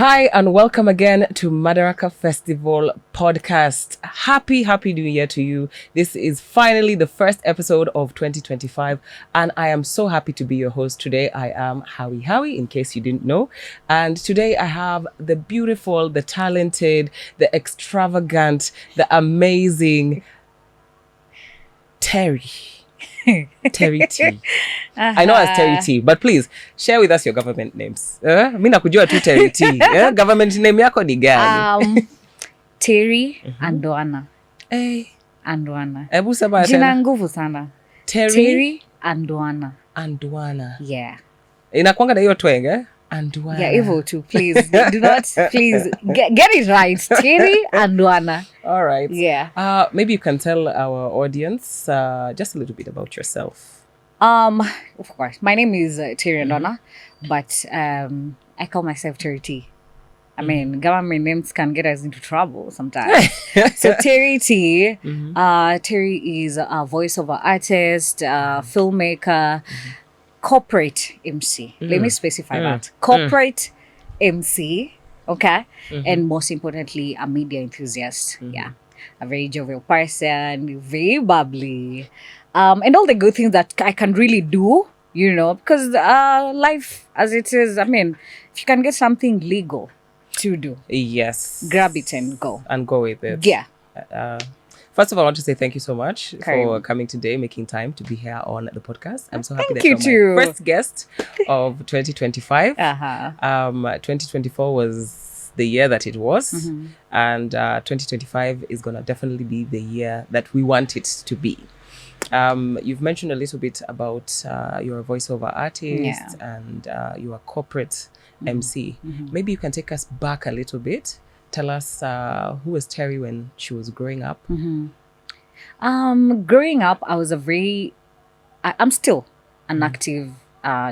Hi, and welcome again to Madaraka Festival podcast. Happy New Year to you. This is finally the first episode of 2025, and I am so happy to be your host today. I am Howie, in case you didn't know. And today I have the beautiful, the talented, the extravagant, the amazing Terry. Terry T. I know as Terry T, but please share with us your government names. Mi nakujua tu Terry T. Government name yako ni gani? Terry Andwana. Andwana. Ebu sema jina nguvu sana. Terry Andwana. Andwana. Yeah. Inakuanga na hiyo twenge? Andwana. Yeah, evil too. Please do not. Please get it right. Terry Andwana. All right. Yeah. Maybe you can tell our audience just a little bit about yourself. Of course. My name is Terry Andwana, but I call myself Terry T. I mean, government names can get us into trouble sometimes. So Terry T. Terry is a voiceover artist, filmmaker. Corporate MC. Let me specify that. Corporate MC, okay? And most importantly, a media enthusiast. Yeah. A very jovial person, very bubbly. And all the good things that I can really do, you know, because life as it is, I mean, if you can get something legal to do. Yes. Grab it and go. And go with it. Yeah. First of all, I want to say thank you so much for coming today, making time to be here on the podcast. I'm so happy that you're my first guest of 2025. 2024 was the year that it was, and 2025 is going to definitely be the year that we want it to be. You've mentioned a little bit about you're a voiceover artist and you're a corporate MC. Maybe you can take us back a little bit. Tell us who was Terry when she was growing up? Growing up, I was I'm still an active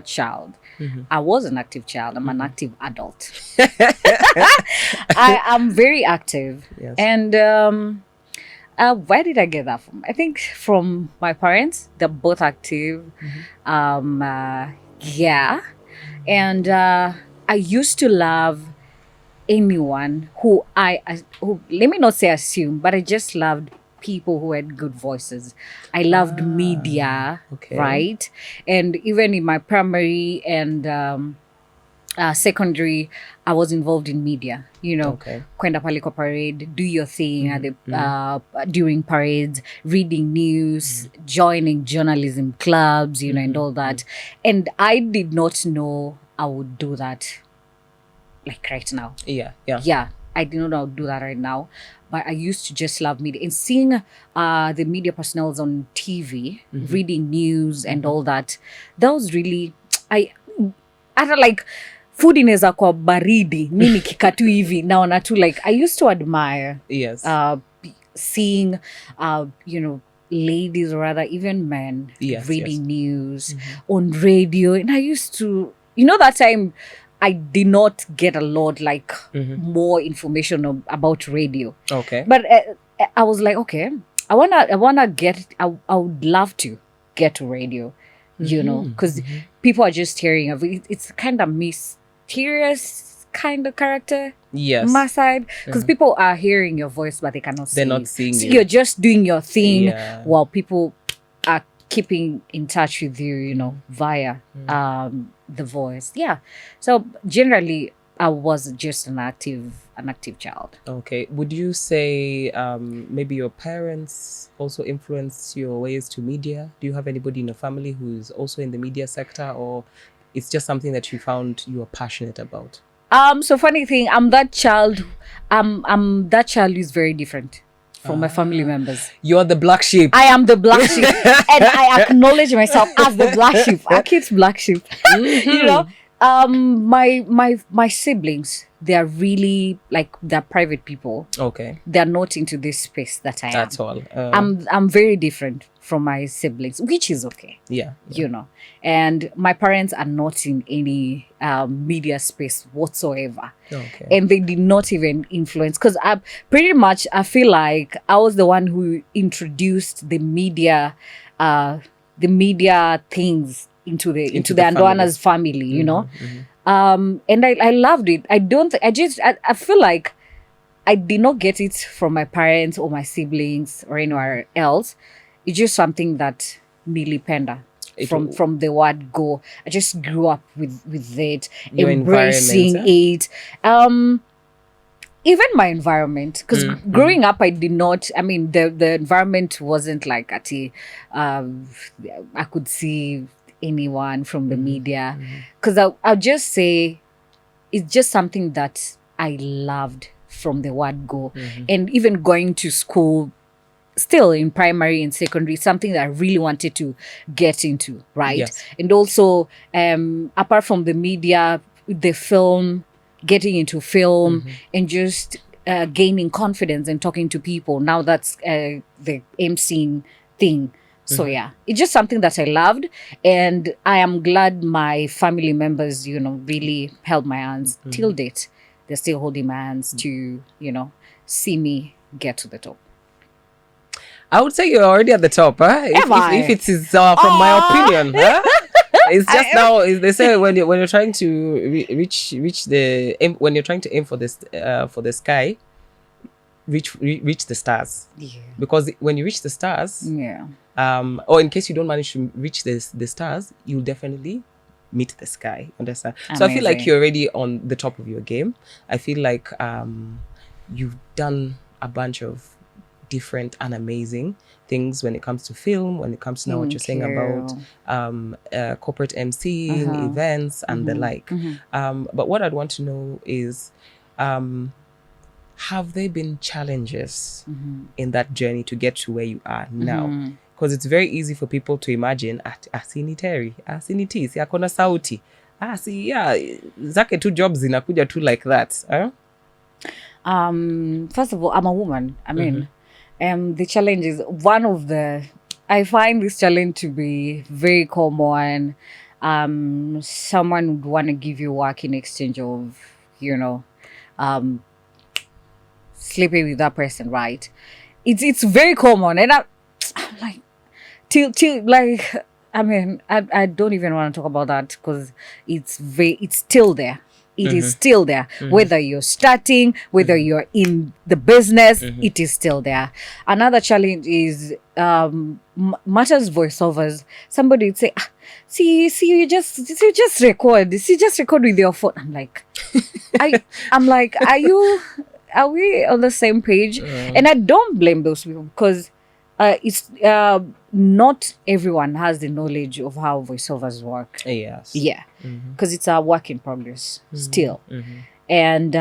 child. I was an active child. I'm an active adult. I am very active. Yes. And where did I get that from? I think from my parents. They're both active. Yeah. And I used to love anyone who let me not say assume, but I just loved people who had good voices. I loved media, right? And even in my primary and secondary, I was involved in media, you know, kwenda pale kwa parade, do your thing at the, during parades, reading news, joining journalism clubs, you know, and all that. And I did not know I would do that like right now. Yeah. I did not know how to do that right now, but I used to just love media and seeing the media personnel on TV, reading news and all that. That was really I had like food inaweza kwa baridi mimi kikatu hivi naona tu like I used to admire seeing you know, ladies or rather even men reading news on radio, and I used to, you know, that time I did not get a lot like more information about radio. But I was like, okay, I wanna get. I would love to get to radio, you know, because people are just hearing of it. It's kind of mysterious kind of character. Yes, my side, because people are hearing your voice, but they cannot see. They're not seeing so you. You're just doing your thing while people are keeping in touch with you, you know, via the voice. Yeah. So generally I was just an active child. Okay. Would you say maybe your parents also influenced your ways to media? Do you have anybody in your family who's also in the media sector, or it's just something that you found you were passionate about? So funny thing, I'm that child who's very different from my family members. You're the black sheep. I am the black sheep. And I acknowledge myself as the black sheep. I keep black sheep. You know? My siblings, they are really like, they're private people. They're not into this space that I am. That's all. I'm very different from my siblings, which is okay. Yeah. You know. And my parents are not in any media space whatsoever. And they did not even influence, because I feel like I was the one who introduced the media things into the Andwana's family, you know. And I loved it. I feel like I did not get it from my parents or my siblings or anywhere else. It's just something that nilipenda from the word go. I just grew up with it, your embracing it. Even my environment, because growing up, I did not. I mean, the environment wasn't like I could see anyone from the media, because I'll just say it's just something that I loved from the word go. And even going to school, still in primary and secondary, something that I really wanted to get into, right? Yes. And also, apart from the media, the film, getting into film and just gaining confidence and talking to people. Now that's the emceeing thing. So yeah, it's just something that I loved, and I am glad my family members, really held my hands till date. They're still holding my hands to, see me get to the top. I would say you're already at the top, huh? If it is from my opinion, huh? It's just now. They say when you're trying to reach the aim, when you're trying to aim for the sky, reach the stars. Yeah. Because when you reach the stars, or in case you don't manage to reach the stars, you'll definitely meet the sky. Understand? Amazing. So I feel like you're already on the top of your game. I feel like you've done a bunch of different and amazing things when it comes to film, when it comes to now what you're saying about corporate emceeing, events and the like. But what I'd want to know is, have there been challenges in that journey to get to where you are now? Because it's very easy for people to imagine asiniteri, asiniti, si akona sauti, zake two jobs zinakuja tu like that. First of all, I'm a woman. I mean, the challenge is I find this challenge to be very common. Someone would want to give you work in exchange of, sleeping with that person, right? It's very common, and I'm like, till like, I mean, I don't even want to talk about that because it's still there. It is still there. Whether you're starting, whether you're in the business, it is still there. Another challenge is matters voiceovers. Somebody would say, see, you just record. See, just record with your phone. I'm like, are we on the same page? And I don't blame those people because it's not everyone has the knowledge of how voiceovers work. Yes. Yeah. Because it's a work in progress still. And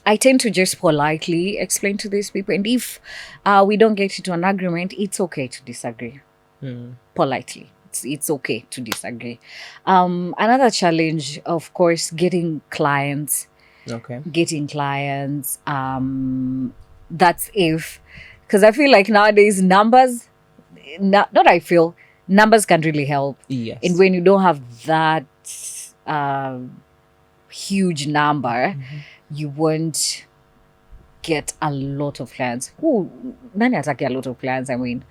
I tend to just politely explain to these people. And if we don't get into an agreement, it's okay to disagree. Politely. It's okay to disagree. Another challenge, of course, getting clients. Okay. Getting clients. That's if... Because I feel like nowadays numbers can really help. Yes. And when you don't have that huge number, you won't get a lot of clients. Nani ataki a lot of clients, I mean.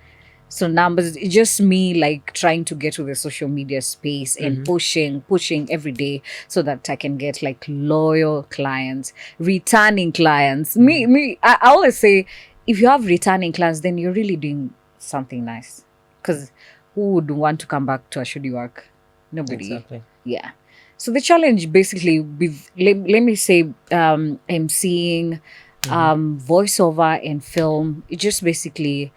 So numbers, it's just me like trying to get to the social media space and pushing every day so that I can get like loyal clients, returning clients. I always say, if you have returning clients, then you're really doing something nice. Because who would want to come back to a shoddy work? Nobody. Exactly. Yeah. So the challenge basically with, let me say, emceeing, voiceover and film, it's just basically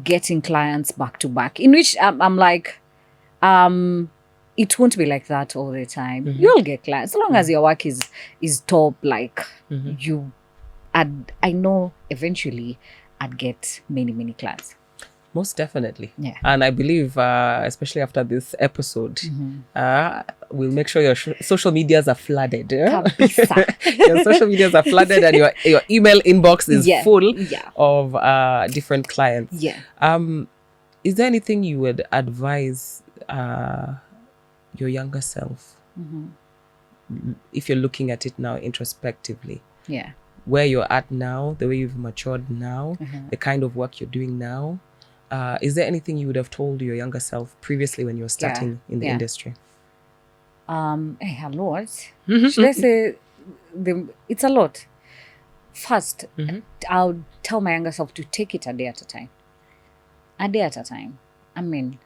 getting clients back to back. In which I'm like, it won't be like that all the time. You'll get clients. As long as your work is top, like I know eventually I'd get many clients. Most definitely. Yeah. And I believe, especially after this episode, we'll make sure your social medias are flooded. Your social medias are flooded and your email inbox is full of different clients. Yeah. Is there anything you would advise your younger self if you're looking at it now introspectively? Yeah. Where you're at now, the way you've matured now, the kind of work you're doing now. Is there anything you would have told your younger self previously when you were starting in the industry? A lot. Should I say it's a lot. First, I'll tell my younger self to take it a day at a time. A day at a time. I mean,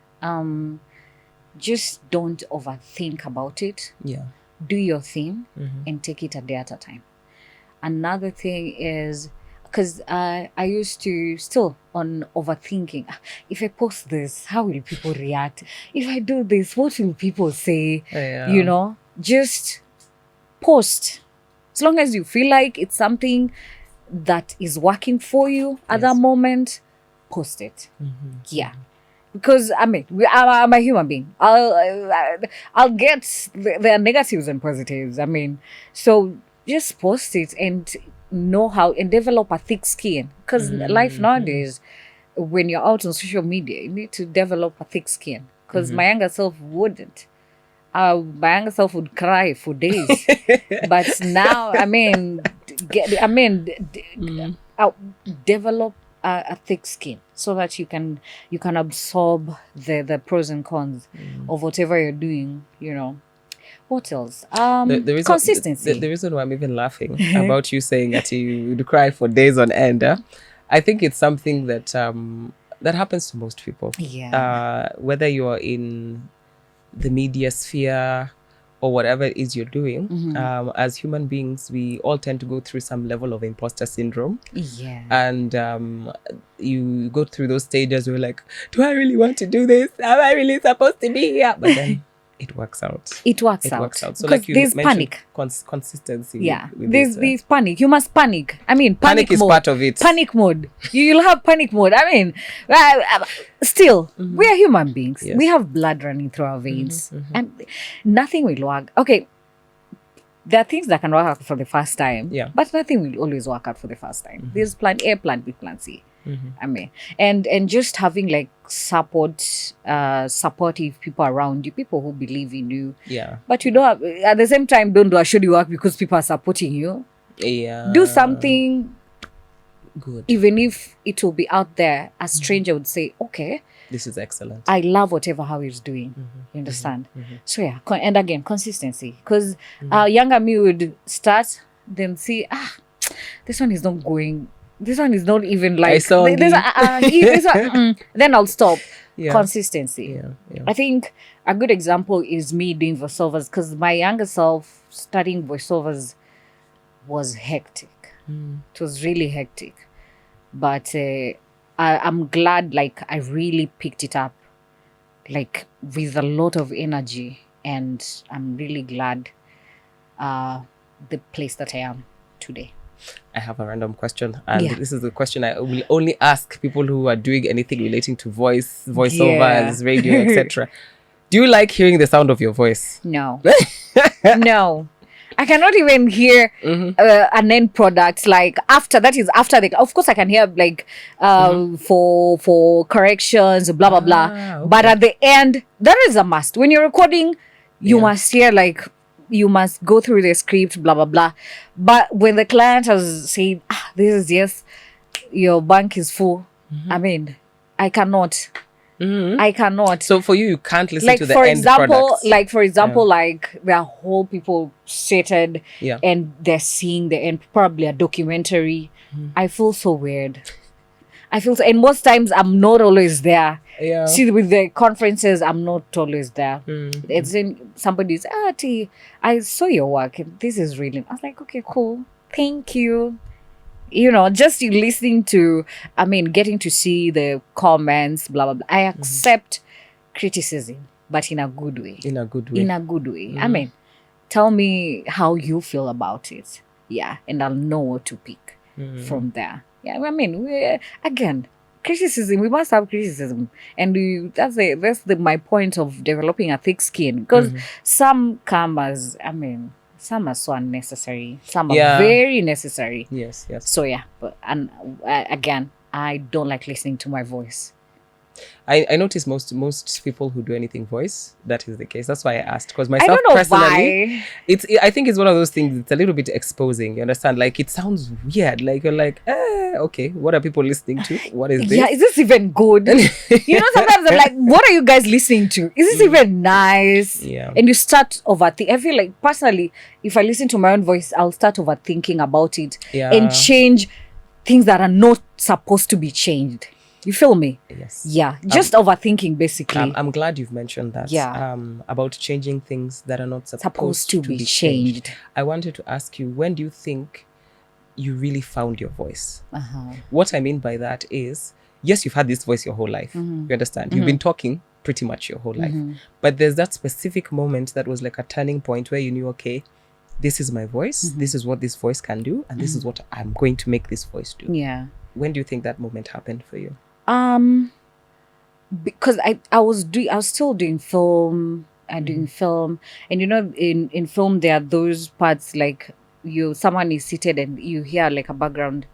just don't overthink about it. Yeah. Do your thing and take it a day at a time. Another thing is, because I used to still on overthinking. If I post this, how will people react? If I do this, what will people say? Yeah. You know, just post. As long as you feel like it's something that is working for you at that moment, post it. Yeah. Because I mean, I'm a human being. I'll get there are negatives and positives. I mean, so just post it and know how and develop a thick skin. Because life nowadays, when you're out on social media, you need to develop a thick skin. Because my younger self wouldn't. My younger self would cry for days. But now, I mean, develop a thick skin so that you can absorb the pros and cons of whatever you're doing, you know. What else? Consistency. The reason why I'm even laughing about you saying that you'd cry for days on end, I think it's something that that happens to most people. Yeah. Whether you're in the media sphere or whatever it is you're doing, as human beings, we all tend to go through some level of imposter syndrome. Yeah. And you go through those stages where you're like, do I really want to do this? Am I really supposed to be here? But then it works out. It works out. So like you there's mentioned, panic. Consistency. Yeah. With there's panic. You must panic. I mean, panic is mode. part of it. Panic mode. You'll have panic mode. I mean, still, we are human beings. Yes. We have blood running through our veins. And nothing will work. Okay, there are things that can work out for the first time. Yeah. But nothing will always work out for the first time. There's plan A, plan B, plan C. I mean, and just having like supportive people around you, people who believe in you. Yeah. But you don't have, at the same time, don't do a shoddy work because people are supporting you. Yeah. Do something good. Even if it will be out there, a stranger would say, okay, this is excellent. I love whatever how he's doing. You understand? So yeah, and again, consistency. Because younger me would start, then see, this one is not going. This one is not even like this one, then I'll stop. Yeah. Consistency. Yeah. I think a good example is me doing voiceovers, because my younger self studying voiceovers was hectic. It was really hectic. But I'm glad, like, I really picked it up, like, with a lot of energy. And I'm really glad the place that I am today. I have a random question, and this is the question I will only ask people who are doing anything relating to voiceovers, radio, etc. Do you like hearing the sound of your voice? No. No. I cannot even hear an end product. Like after the, of course I can hear like for corrections, blah blah blah. Okay. But at the end, that is a must. When you're recording, you must hear, like, you must go through the script, blah blah blah. But when the client has said, this is yes, your bank is full. I mean, I cannot. I cannot. So for you can't listen like, to the for end example, product. for example, like, there are whole people seated and they're seeing the end, probably a documentary. I feel so weird. And most times I'm not always there. Yeah. See, with the conferences, I'm not always there. It's then somebody's, T, I saw your work. This is really, I was like, okay, cool. Thank you. You know, just you listening to, I mean, getting to see the comments, blah, blah, blah. I accept criticism, but in a good way. In a good way. I mean, tell me how you feel about it. Yeah. And I'll know what to pick from there. Yeah. I mean, again, criticism, we must have criticism. And that's my point of developing a thick skin. Because some come as, I mean, some are so unnecessary. Some are very necessary. Yes. So yeah, but again, I don't like listening to my voice. I notice most people who do anything voice, that is the case. That's why I asked, because I myself don't know personally, why. I think it's one of those things. It's a little bit exposing. You understand? Like it sounds weird. Like you're like, okay, what are people listening to? What is this? Yeah, is this even good? Sometimes I'm like, what are you guys listening to? Is this even nice? Yeah. And you start overthinking. I feel like personally, if I listen to my own voice, I'll start overthinking about it and change things that are not supposed to be changed. You feel me? Yes. Yeah. Just overthinking, basically. I'm glad you've mentioned that. Yeah. About changing things that are not supposed to be changed. I wanted to ask you, when do you think you really found your voice? Uh-huh. What I mean by that is, yes, you've had this voice your whole life. Mm-hmm. You understand? Mm-hmm. You've been talking pretty much your whole life. Mm-hmm. But there's that specific moment that was like a turning point where you knew, okay, this is my voice. Mm-hmm. This is what this voice can do. And this is what I'm going to make this voice do. Yeah. When do you think that moment happened for you? Because I was still doing film and doing film, and in film there are those parts like someone is seated and you hear like a background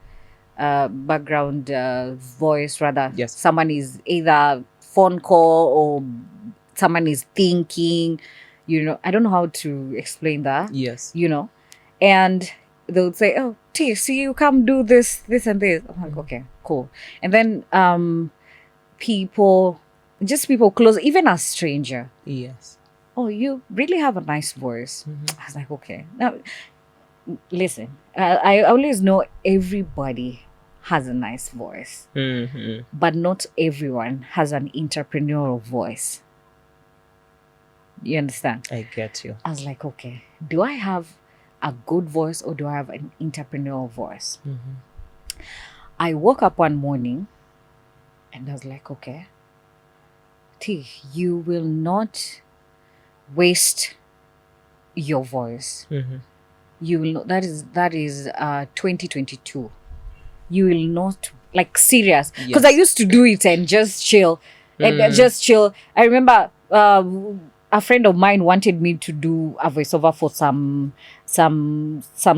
voice rather. Yes. Someone is either phone call or someone is thinking. I don't know how to explain that. Yes. And they would say, "Oh, T, see, you come do this, and this." I'm like, okay, cool. And then people close, even a stranger. Yes. Oh, you really have a nice voice. I was like, okay. Now, listen, I always know everybody has a nice voice, but not everyone has an entrepreneurial voice. You understand? I get you. I was like, okay, do I have a good voice or do I have an entrepreneurial voice? I woke up one morning and I was like, okay, T, you will not waste your voice. You will not, that is 2022. You will not, like, serious. Because I used to do it and just chill. I remember a friend of mine wanted me to do a voiceover for some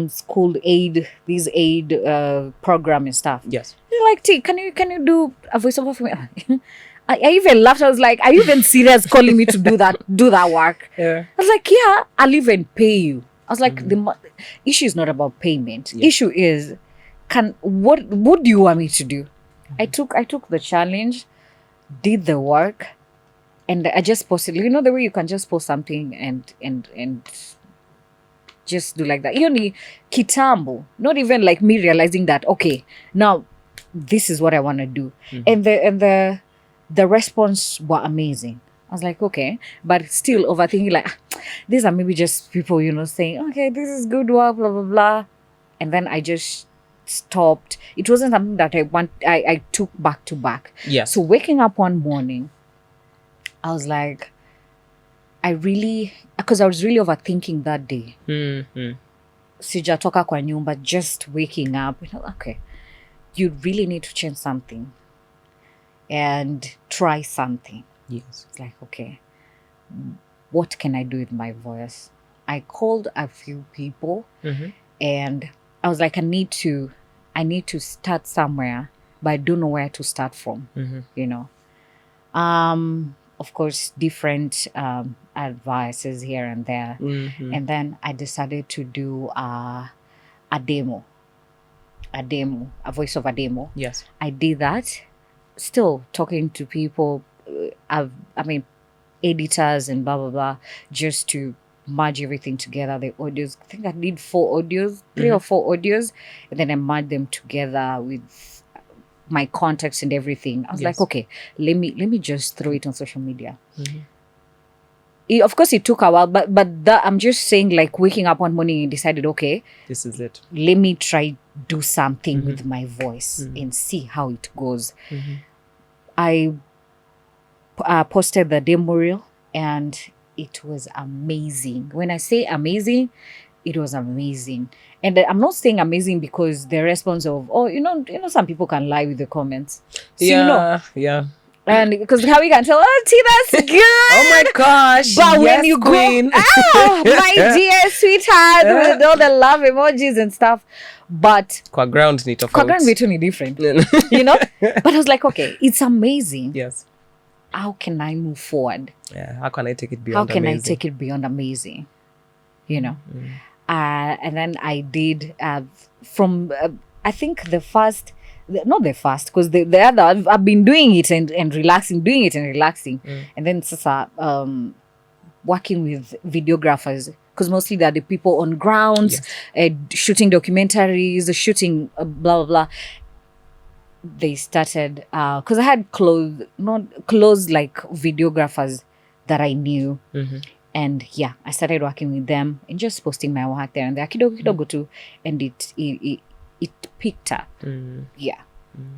school aid program and stuff. Yes. They're like, T, can you do a voiceover for me? I even laughed. I was like, are you even serious calling me to do that work? Yeah. I was like, yeah, I'll even pay you. I was like, the issue is not about payment. Yeah. Issue is, what do you want me to do? I took the challenge, did the work, and I just posted. You know the way you can just post something and just do like that. Only kitambo, not even like me realizing that, okay, now this is what I want to do. And the response were amazing. I was like, okay, but still overthinking, like, these are maybe just people, saying, okay, this is good work, blah, blah, blah. And then I just stopped. It wasn't something that I took back to back. Yeah. So waking up one morning, I was like, because I was really overthinking that day. Sijatoka kwa nyumba, just waking up. Okay, you really need to change something and try something. Yes. It's like, okay, what can I do with my voice? I called a few people and I was like, I need to start somewhere, but I don't know where to start from, Of course, different advices here and there. And then I decided to do a demo, a voiceover demo. Yes. I did that, still talking to people, editors and blah, blah, blah, just to merge everything together, the audios. I think I did 3 or 4 audios, and then I merged them together with my contacts and everything. I was like, okay, let me just throw it on social media. Of course, it took a while, but that, I'm just saying, like, waking up one morning and decided, okay, this is it. Let me try do something with my voice and see how it goes. I posted the demo reel and it was amazing. When I say amazing, it was amazing. And I'm not saying amazing because the response of, some people can lie with the comments. So, yeah. And because how we can tell, oh, T, that's good. Oh my gosh. But when you go, my dear sweetheart, with all the love emojis and stuff. But kwa ground ni different. But I was like, okay, it's amazing. Yes. how can I move forward? Yeah, how can I take it beyond amazing? I take it beyond amazing? You know? And then I did from, I think not the first, because the other, I've been doing it and relaxing. And then working with videographers, because mostly they're the people on ground, shooting documentaries, shooting blah, blah, blah. They started, because I had close like videographers that I knew. And yeah, I started working with them and just posting my work there and there. Kidogo too. And it picked up. Yeah.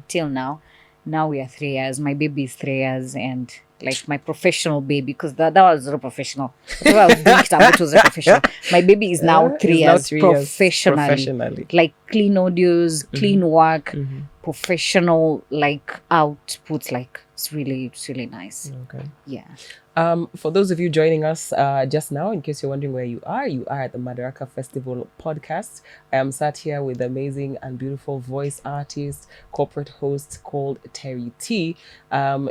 Till now. Now we are 3 years. My baby is 3 years, and like my professional baby, because that was not professional. Whatever I was doing, it was a professional. My baby is now 3 years professionally. Like clean audios, clean work, professional like outputs. Like it's really nice. Okay. Yeah. For those of you joining us just now, in case you're wondering where you are at the Madaraka Festival podcast. I am sat here with amazing and beautiful voice artist, corporate host called Terry T.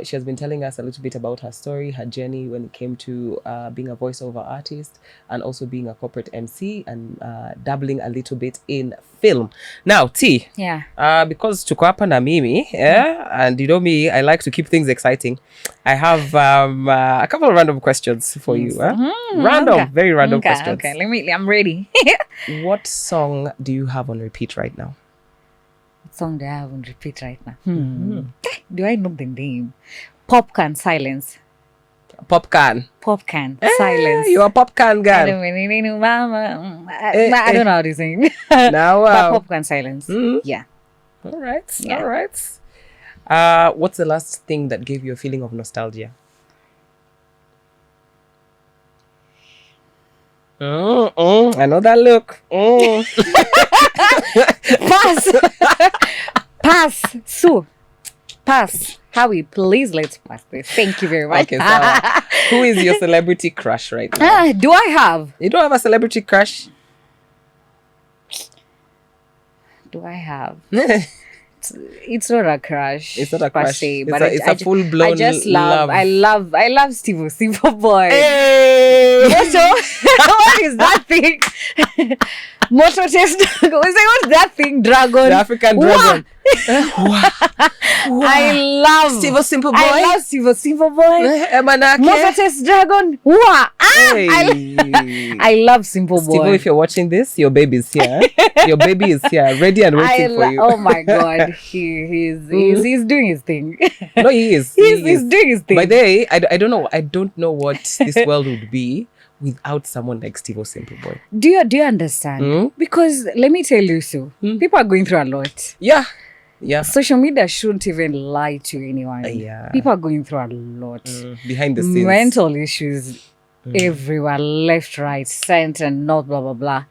She has been telling us a little bit about her story, her journey when it came to being a voiceover artist and also being a corporate MC and dabbling a little bit in film. Now, T. Yeah. Because tuko hapa na mimi, and you know me, I like to keep things exciting. I have a couple of random questions for you. Very random questions. Okay, I'm ready. What song do you have on repeat right now? What song do I have on repeat right now? Do I know the name? Popcorn Silence. Popcorn Silence. You're a popcorn girl. I don't know how to sing. Now, but Popcorn Silence. Yeah. All right. What's the last thing that gave you a feeling of nostalgia? I know that look. Pass. Sue. Pass. Howie, please let's pass this. Thank you very much. Okay, so who is your celebrity crush right now? Do I have? You don't have a celebrity crush? Do I have? It's not a crush. It's not a crush. Se, but it's a full blown. I just love. I love Steve Boy. Hey! What is that thing? Motor test. What's that thing? Dragon. The African dragon. I love Steve Simple Boy. I love Steve Simple Boy. Motor test dragon. I love Simple Boy. Steve, if you're watching this, your baby is here. Your baby is here, ready and waiting for you. Oh my God, he's doing his thing. No, he is. He's doing his thing. By the way, I don't know what this world would be without someone like Steve Simple Boy. Do you understand? Because let me tell you, people are going through a lot. Yeah. Social media shouldn't even lie to anyone. Yeah. People are going through a lot. Behind the scenes. Mental issues everywhere, left, right, center, not blah, blah, blah.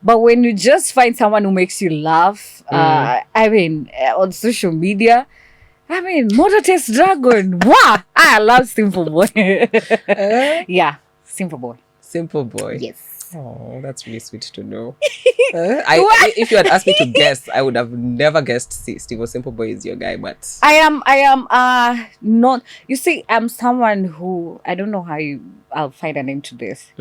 But when you just find someone who makes you laugh, on social media, Motor Test Dragon. Wow! I love Simple Boy. Yeah, Simple Boy. Simple Boy. Yes. Oh, that's really sweet to know. If you had asked me to guess, I would have never guessed Steve Simple Boy is your guy, but I am not. You see, I'm someone who, I don't know how I'll find a name to this.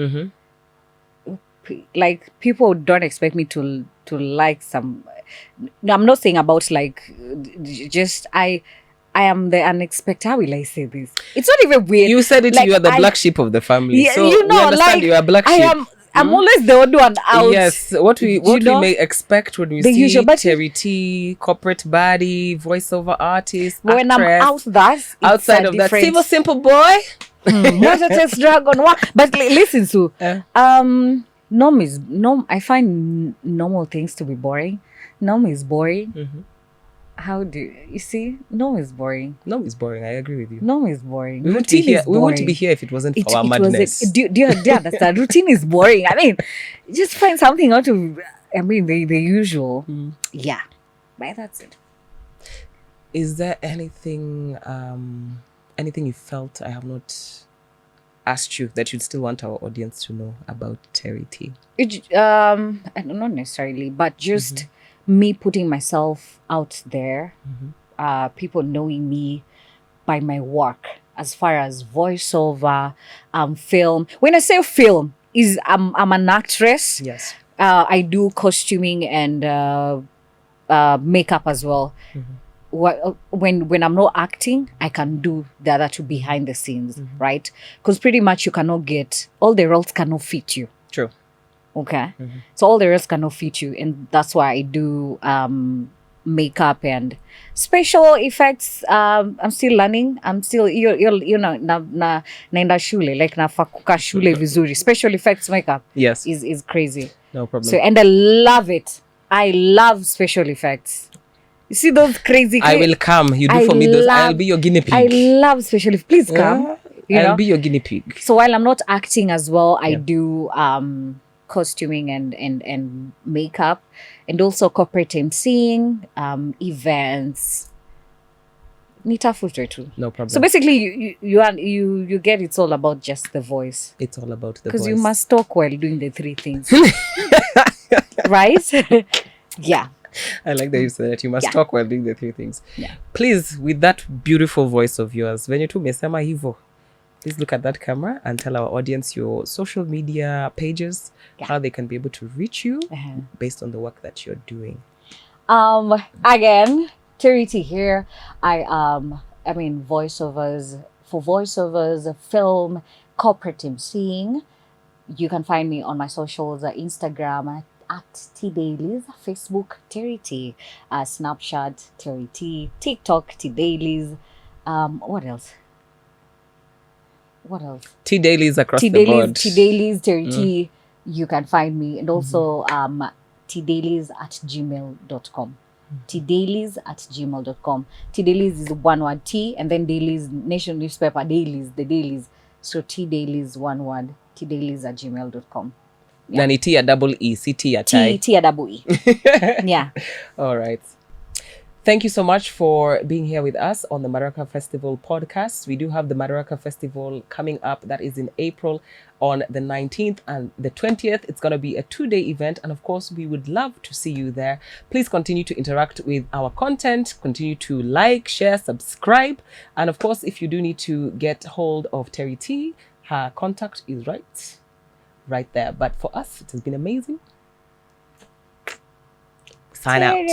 Like, people don't expect me to like some. No, I'm not saying about like just I am the unexpected. How will I say this? It's not even weird. You said it. Like, you are the black sheep of the family. Yeah, so you know, like, you are black sheep. I'm always the odd one out. Yes, what we may expect when we see usual, Terry T, corporate body, voiceover artist, when actress, I'm outside of that, Steve Simple Boy, Motor Test Dragon. But listen, Sue. I find normal things to be boring. Norm is boring. How do you see? Norm is boring. Norm is boring. I agree with you. Norm is boring. We wouldn't be here if it wasn't for our madness. Do you understand? Routine is boring. Just find something out of. The usual. Yeah, but that's it. Is there anything you felt I have not asked you that you'd still want our audience to know about Terry T? Not necessarily, but just me putting myself out there, people knowing me by my work, as far as voiceover, film. When I say film, I'm an actress. Yes. I do costuming and makeup as well. When I'm not acting, I can do the other two behind the scenes, right? Because pretty much you cannot get all the roles cannot fit you. True. Okay. So all the roles cannot fit you, and that's why I do makeup and special effects. I'm still learning. I'm still you know naenda shule like nafakuka shule vizuri. Special effects makeup. Yes. Is crazy. No problem. So and I love it. I love special effects. You see those crazy. I will come. You do for me those. I'll be your guinea pig. I love special effects. Please come. I'll be your guinea pig. So while I'm not acting as well, I do costuming and makeup, and also corporate emceeing, events. Nitafutwe too. No problem. So basically, you get it's all about just the voice. It's all about the voice. Because you must talk while doing the three things, right? Yeah. I like that you said that you must talk while doing the three things. Yeah. Please, with that beautiful voice of yours, venye tu umesema hivo, please look at that camera and tell our audience your social media pages, how they can be able to reach you based on the work that you're doing. Again, Terry T here. I mean voiceovers, film, corporate emceeing. You can find me on my socials, Instagram at TDailies, Facebook Terry T, Snapchat Terry T, TikTok TDailies. What else? TDailies across the board. TDailies Terry T. You can find me, and also tdailies@gmail.com. tdailies@gmail.com. Tdailies is one word, T, and then dailies, nation newspaper, dailies, the dailies. So tdailies, one word, tdailies@gmail.com. Yeah. Nani T a double E, C T a tie. T a double E. Yeah. All right. Thank you so much for being here with us on the Madaraka Festival podcast. We do have the Madaraka Festival coming up. That is in April on the 19th and the 20th. It's going to be a 2-day event. And of course, we would love to see you there. Please continue to interact with our content. Continue to like, share, subscribe. And of course, if you do need to get hold of Terry T, her contact is right there. But for us, it has been amazing. Sign out.